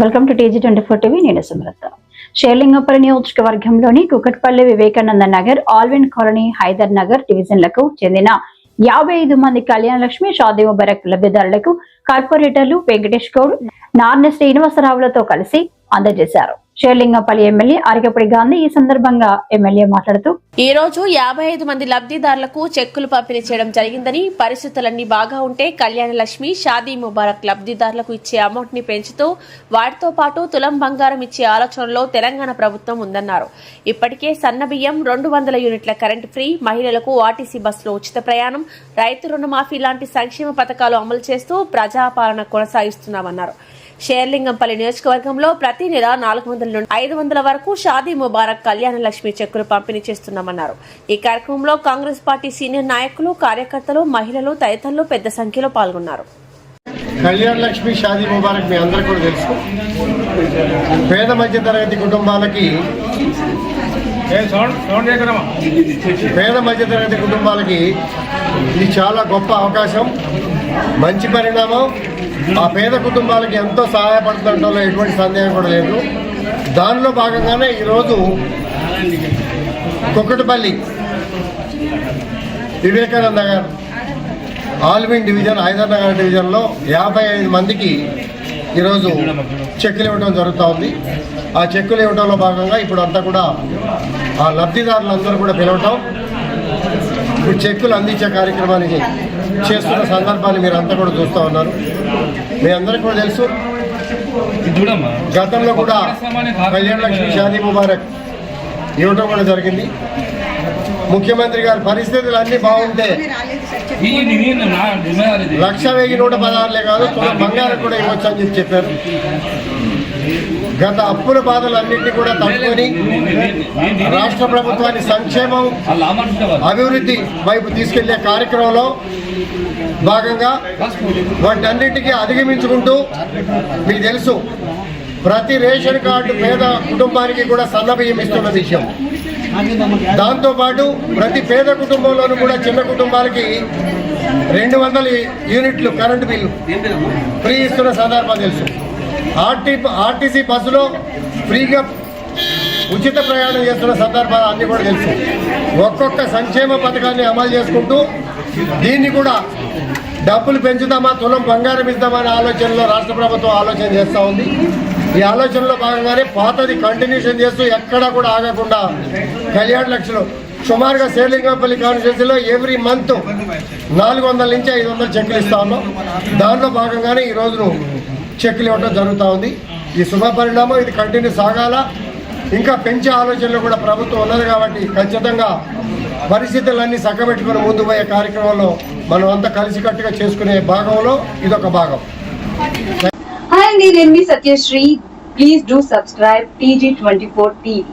Welcome to TG24 TV. నేను సుమలత. షేర్లింగంపల్లి నియోజకవర్గంలోని Kukatpally Vivekananda Nagar, Alvin colony, Hyder Nagar డివిజన్లకు చెందిన 55 మంది కళ్యాణ లక్ష్మి షాదీ ముబారక్ లబ్ధిదారులకు కార్పొరేటర్లు వెంకటేష్ గౌడ్, నార్నె శ్రీనివాసరావులతో కలిసి అందజేశారు. షేర్లింగంపల్లి ఎమ్మెల్యే అరికపూడి గాంధీ ఈ సందర్భంగా ఎమ్మెల్యే మాట్లాడుతూ, ఈ రోజు 55 మంది లబ్ధిదారులకు చెక్కులు పంపిణీ చేయడం జరిగిందని, పరిస్థితులన్నీ బాగా ఉంటే కళ్యాణ లక్ష్మి షాదీ ముబారక్ లబ్ధిదారులకు ఇచ్చే అమౌంట్ ని పెంచుతూ వాటితో పాటు తులం బంగారం ఇచ్చే ఆలోచనలో తెలంగాణ ప్రభుత్వం ఉందన్నారు. ఇప్పటికే సన్నబియ్యం, 200 యూనిట్ల కరెంట్ ఫ్రీ, మహిళలకు ఆర్టీసీ బస్సులో ఉచిత ప్రయాణం, రైతు రుణమాఫీ లాంటి సంక్షేమ పథకాలు అమలు చేస్తూ ప్రజాపాలన కొనసాగిస్తున్నామన్నారు. షేర్లింగంపల్లి నియోజకవర్గంలో ప్రతి నెల 400 నుండి 500 వరకు షాదీ ముబారక్ కళ్యాణ లక్ష్మి చెక్కులు పంపిణీ చేస్తున్నామన్నారు. ఈ కార్యక్రమంలో కాంగ్రెస్ పార్టీ సీనియర్ నాయకులు, కార్యకర్తలు, మహిళలు తదితరులు పెద్ద సంఖ్యలో పాల్గొన్నారు. కళ్యాణ లక్ష్మి షాదీ ముబారక్ మీ అందరికీ కూడా తెలుసు. పేద మధ్య తరగతి కుటుంబాలకి ఇది చాలా గొప్ప అవకాశం, మంచి పరిణామం. ఆ పేద కుటుంబాలకి ఎంతో సహాయపడుతుండటంలో ఎటువంటి సందేహం కూడా లేదు. దానిలో భాగంగానే ఈరోజు కుకట్పల్లి వివేకానంద నగర్, ఆల్విన్ డివిజన్, హైదర్ నగర్ డివిజన్లో 55 మందికి ఈరోజు చెక్కులు ఇవ్వడం జరుగుతూ ఉంది. ఆ చెక్కులు ఇవ్వడంలో భాగంగా ఇప్పుడు అంతా కూడా ఆ లబ్ధిదారులందరూ కూడా పిలవటం, ఇప్పుడు చెక్కులు అందించే కార్యక్రమాన్ని చేస్తున్న సందర్భాన్ని మీరు అంతా కూడా చూస్తూ ఉన్నారు. మీ అందరికీ కూడా తెలుసు, గతంలో కూడా కళ్యాణ లక్ష్మి షాదీ ముబారక్ ఇవ్వటం కూడా జరిగింది. ముఖ్యమంత్రి గారి పరిస్థితులు అన్నీ బాగుంటే 1,116 కాదు, తులం బంగారం కూడా ఇవ్వచ్చు అని చెప్పారు. గత అప్పుల బాధలన్నింటినీ కూడా తట్టుకొని రాష్ట్ర ప్రభుత్వాన్ని సంక్షేమం, అభివృద్ధి వైపు తీసుకెళ్లే కార్యక్రమంలో భాగంగా వాటన్నింటికీ అధిగమించుకుంటూ, మీకు తెలుసు ప్రతి రేషన్ కార్డు పేద కుటుంబానికి కూడా సన్నబియ్యం ఇస్తున్న విషయం. దాంతోపాటు ప్రతి పేద కుటుంబంలోనూ కూడా చిన్న కుటుంబాలకి 200 యూనిట్లు కరెంటు బిల్లు ఫ్రీ ఇస్తున్న సందర్భం తెలుసు. ఆర్టీసీ బస్సులో ఫ్రీగా ఉచిత ప్రయాణం చేస్తున్న సందర్భాలు అన్నీ కూడా తెలుసు. ఒక్కొక్క సంక్షేమ పథకాన్ని అమలు చేసుకుంటూ దీన్ని కూడా డబ్బులు పెంచుతామా, తులం బంగారం ఇద్దామా అనే ఆలోచనలో రాష్ట్ర ప్రభుత్వం ఆలోచన చేస్తూ ఉంది. ఈ ఆలోచనలో భాగంగానే పాతది కంటిన్యూషన్ చేస్తూ ఎక్కడా కూడా ఆగకుండా కళ్యాణ లక్ష్మిలో సుమారుగా షేర్లింగంపల్లి కాన్స్టిట్యూన్సీలో ఎవ్రీ మంత్ 400 నుంచి 500 చెక్కులు ఇస్తా ఉన్నాం. దానిలో భాగంగానే ఈ రోజును చెక్కులు ఇవ్వడం జరుగుతూ ఉంది. ఈ శుభ పరిణామం ఇది కంటిన్యూ సాగాల. ఇంకా పెంచే ఆలోచనలు కూడా ప్రభుత్వం ఉన్నది కాబట్టి ఖచ్చితంగా పరిస్థితులన్నీ చక్కబెట్టుకుని ముందు పోయే కార్యక్రమంలో మనం అంతా కలిసికట్టుగా చేసుకునే భాగంలో ఇదొక భాగం. హాయ్ అండి, నేను మీ Satyasri. Please do subscribe TG24 TV.